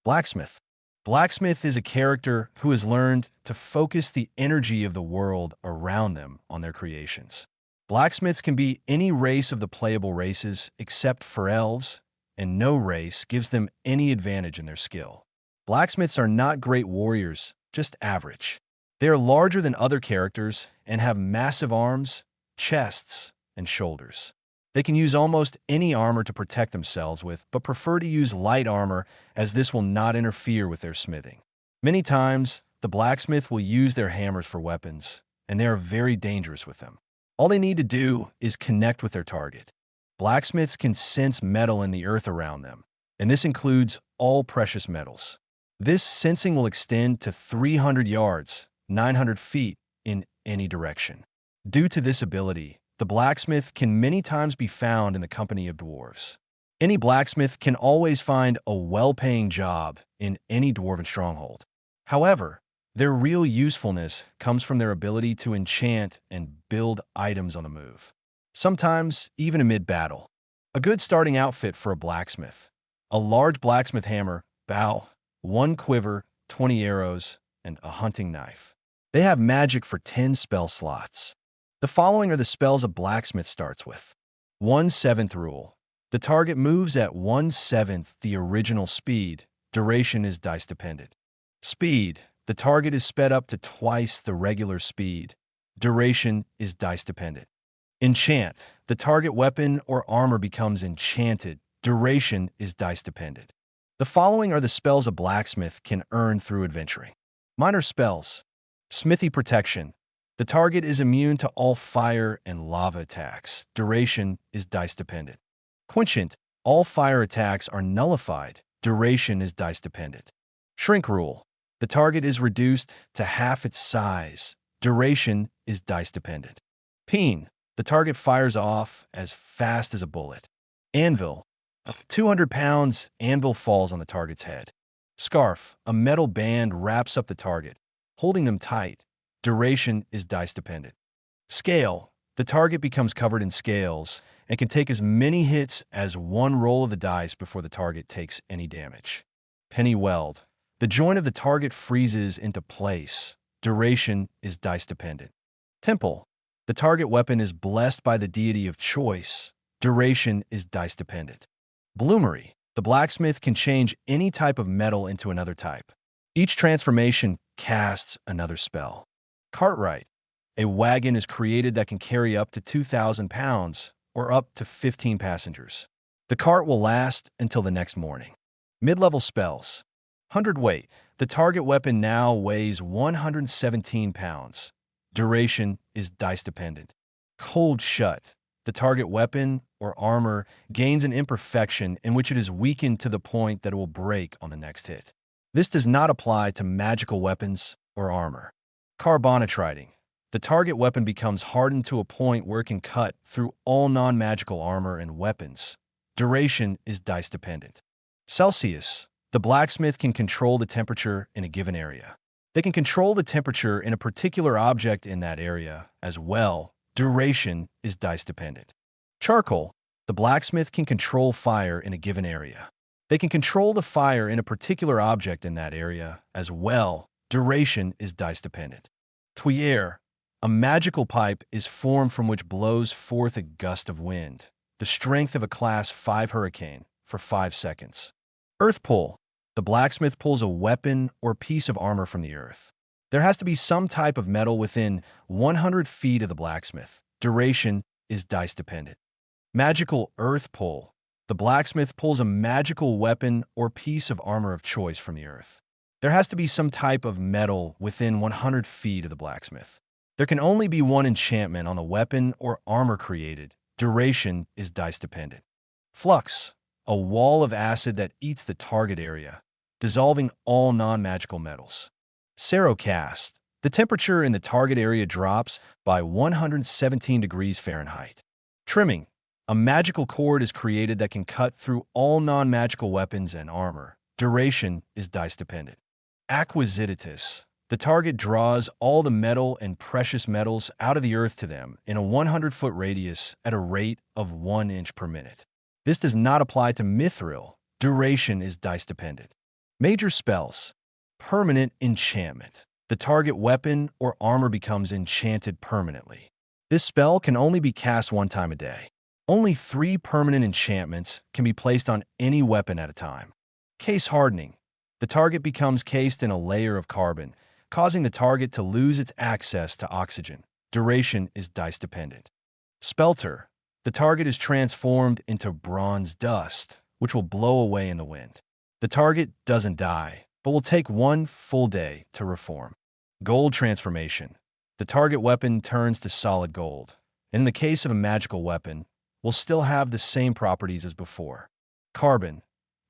Blacksmith. Blacksmith is a character who has learned to focus the energy of the world around them on their creations. Blacksmiths can be any race of the playable races except for elves, and no race gives them any advantage in their skill. Blacksmiths are not great warriors, just average. They are larger than other characters and have massive arms, chests, and shoulders. They can use almost any armor to protect themselves with, but prefer to use light armor as this will not interfere with their smithing. Many times, the blacksmith will use their hammers for weapons, and they are very dangerous with them. All they need to do is connect with their target. Blacksmiths can sense metal in the earth around them, and this includes all precious metals. This sensing will extend to 300 yards, 900 feet, in any direction. Due to this ability, the blacksmith can many times be found in the company of dwarves. Any blacksmith can always find a well-paying job in any dwarven stronghold. However, their real usefulness comes from their ability to enchant and build items on the move, sometimes even amid battle. A good starting outfit for a blacksmith: a large blacksmith hammer, bow, 1 quiver, 20 arrows, and a hunting knife. They have magic for 10 spell slots. The following are the spells a blacksmith starts with. 1/7 rule. The target moves at 1/7 the original speed. Duration is dice dependent. Speed. The target is sped up to twice the regular speed. Duration is dice dependent. Enchant. The target weapon or armor becomes enchanted. Duration is dice dependent. The following are the spells a blacksmith can earn through adventuring. Minor spells. Smithy protection. The target is immune to all fire and lava attacks. Duration is dice dependent. Quenchant. All fire attacks are nullified. Duration is dice dependent. Shrink rule. The target is reduced to half its size. Duration is dice dependent. Peen. The target fires off as fast as a bullet. Anvil. A 200-pound anvil falls on the target's head. Scarf. A metal band wraps up the target, holding them tight. Duration is dice dependent. Scale. The target becomes covered in scales and can take as many hits as 1 roll of the dice before the target takes any damage. Penny weld. The joint of the target freezes into place. Duration is dice dependent. Temple. The target weapon is blessed by the deity of choice. Duration is dice dependent. Bloomery. The blacksmith can change any type of metal into another type. Each transformation casts another spell. Cartwright. A wagon is created that can carry up to 2,000 pounds or up to 15 passengers. The cart will last until the next morning. Mid-level spells. Hundredweight. The target weapon now weighs 117 pounds. Duration is dice dependent. Cold shut. The target weapon or armor gains an imperfection in which it is weakened to the point that it will break on the next hit. This does not apply to magical weapons or armor. Carbonitriding. The target weapon becomes hardened to a point where it can cut through all non-magical armor and weapons. Duration is dice dependent. Celsius. The blacksmith can control the temperature in a given area. They can control the temperature in a particular object in that area as well. Duration is dice dependent. Charcoal. The blacksmith can control fire in a given area. They can control the fire in a particular object in that area as well. Duration is dice dependent. Tuyere. A magical pipe is formed from which blows forth a gust of wind, the strength of a Class 5 hurricane, for 5 seconds. Earth pull. The blacksmith pulls a weapon or piece of armor from the earth. There has to be some type of metal within 100 feet of the blacksmith. Duration is dice dependent. Magical earth pull. The blacksmith pulls a magical weapon or piece of armor of choice from the earth. There has to be some type of metal within 100 feet of the blacksmith. There can only be one enchantment on the weapon or armor created. Duration is dice dependent. Flux. A wall of acid that eats the target area, dissolving all non-magical metals. Serocast. The temperature in the target area drops by 117 degrees Fahrenheit. Trimming. A magical cord is created that can cut through all non-magical weapons and armor. Duration is dice dependent. Acquisitus. The target draws all the metal and precious metals out of the earth to them in a 100-foot radius at a rate of 1 inch per minute. This does not apply to mithril. Duration is dice dependent. Major spells. Permanent enchantment. The target weapon or armor becomes enchanted permanently. This spell can only be cast one time a day. Only 3 permanent enchantments can be placed on any weapon at a time. Case hardening. The target becomes cased in a layer of carbon, causing the target to lose its access to oxygen. Duration is dice dependent. Spelter. The target is transformed into bronze dust, which will blow away in the wind. The target doesn't die, but will take 1 full day to reform. Gold transformation. The target weapon turns to solid gold. In the case of a magical weapon, will still have the same properties as before. Carbon.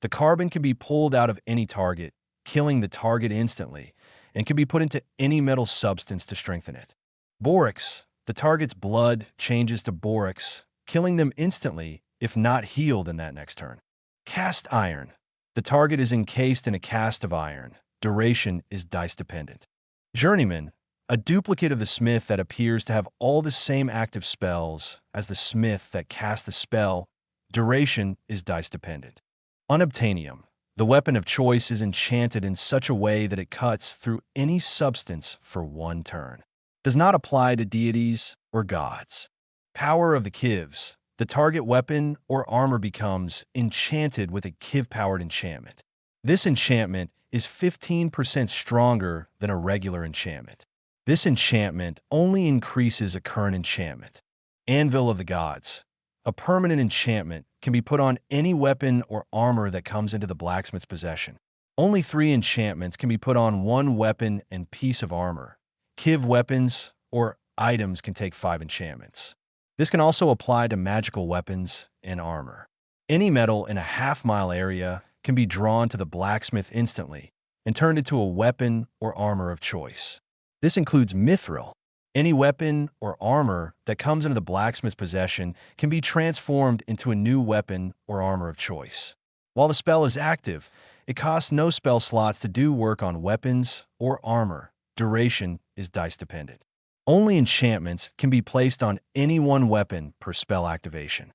The carbon can be pulled out of any target, killing the target instantly, and can be put into any metal substance to strengthen it. Borax. The target's blood changes to borax, killing them instantly if not healed in that next turn. Cast iron. The target is encased in a cast of iron. Duration is dice dependent. Journeyman. A duplicate of the smith that appears to have all the same active spells as the smith that cast the spell. Duration is dice dependent. Unobtainium. The weapon of choice is enchanted in such a way that it cuts through any substance for 1 turn. Does not apply to deities or gods. Power of the Kivs. The target weapon or armor becomes enchanted with a Kiv-powered enchantment. This enchantment is 15% stronger than a regular enchantment. This enchantment only increases a current enchantment. Anvil of the Gods. A permanent enchantment can be put on any weapon or armor that comes into the blacksmith's possession. Only 3 enchantments can be put on 1 weapon and piece of armor. Kiv weapons or items can take 5 enchantments. This can also apply to magical weapons and armor. Any metal in a half-mile area can be drawn to the blacksmith instantly and turned into a weapon or armor of choice. This includes mithril. Any weapon or armor that comes into the blacksmith's possession can be transformed into a new weapon or armor of choice. While the spell is active, it costs no spell slots to do work on weapons or armor. Duration is dice dependent. Only enchantments can be placed on any 1 weapon per spell activation.